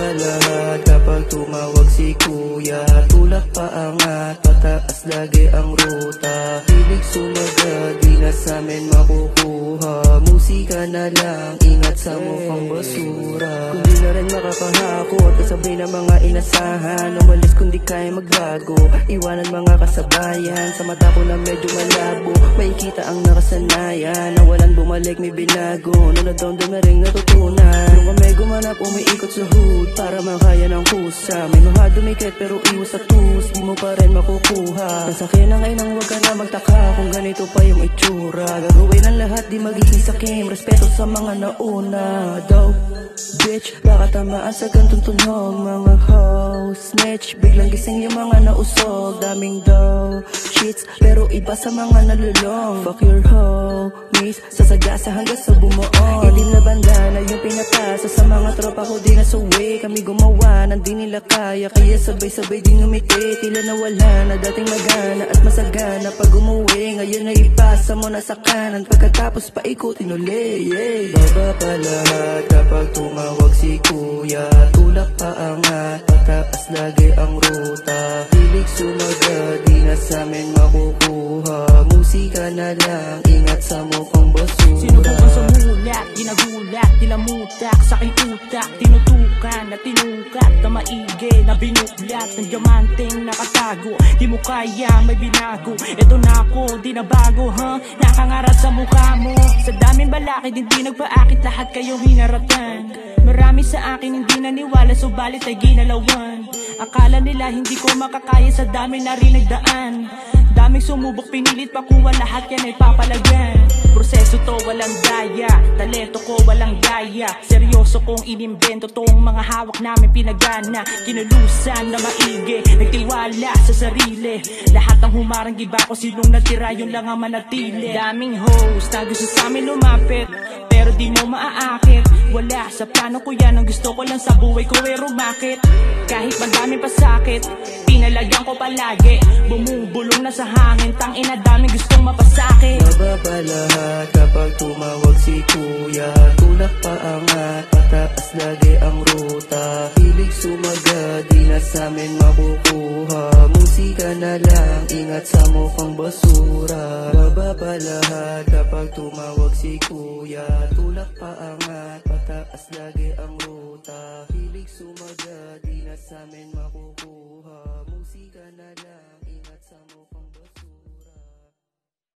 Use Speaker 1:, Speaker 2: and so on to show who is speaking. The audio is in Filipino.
Speaker 1: Mapapalahat kapag tumawag si kuya. Tulak paangat, pataas lagi ang ruta. Hilig sumagat, di na sa'min makukuha. Musika na lang, ingat sa mukhang basura. Kung di na rin makakahakot, kasabay na mga inasahan. Umalis kung di kaya magbago, iwanan mga kasabayan. Sa mata ko na medyo malabo, makikita ang nakasanayan. Na walang bumalik may binago, nunod-down din na rin natutunan. Nung kami gumanap, umiikot sa hood para makaya ng kusa. May mga dumikit pero iwas sa tus, di mo pa rin makukuha. Nasakin ang nang wag ka na magtaka kung ganito pa yung itsura. Gagawin ang lahat, di magiging sakim. Respeto sa mga nauna. Daw, bitch, baka tamaan sa gantong tunog. Mga hoes, snitch, biglang gising yung mga nausog. Daming daw, shits, pero iba sa mga nalulong. Fuck your homies, sasagasa hanggang sa bumuong. Itim na bandana yung pinatasa sa mga tropa ko di nasuwi. Kami gumawa ng di nila kaya, kaya sabay-sabay din ngumiti. Tila nawala na dating magana at masagana. Pag umuwi, ngayon ay ipasa mo na sa kanan. Pagkatapos paikutin uli, yeah. Mapapalahat kapag tumawag si kuya. Tulak paangat, pataas lagi ang ruta. Hilig sumagat, di na sa'min makukuha. Musika na lang, ingat sa mukhang basura.
Speaker 2: Sinubukan sa mulat, ginagulat, nilamutak sa aking utak. Tinutukan at tinukat na maigi na binuklat ng diamanteng nakatago. Di mo kaya, may binago. Eto na ako, di na bago, nakangarap sa mukha mo. Sa daming balakid, hindi nagpaakit, lahat kayo hinaratan. Marami sa akin hindi naniwala, subalit ay ginalawan. Akala nila hindi ko makakaya, sa dami na rin nagdaan. Daming sumubok, pinilit pakuha, lahat yan ay papalagyan. Proseso to, walang daya. Talento ko, walang gaya. Seryoso kong inimbento tong mga hawak namin pinagana. Kinulusan na maigi, nagtiwala sa sarili. Lahat ang humarang giba ko, sinong natira yun lang ang manatili. Daming host na gusto sa amin lumapit, pero di mo maaakit. Wala sa plano ko yan, ang gusto ko lang sa buhay ko ay rumakit. Kahit madami pa sakit, pinalagyan ko palagi. Bumubulong na sa hangin, tangina daming gustong mapasakit.
Speaker 1: Mapapalahat kapag tumawag si kuya. Tulak paangat, pataas lagi ang ruta. Hilig sumagat, di na sa'min makukuha. Musika na lang, ingat sa mukhang basura. Mapapalahat kapag tumawag si kuya. Tulak paangat, pataas lagi ang ruta. Hilig sumagat, di na sa'min makukuha.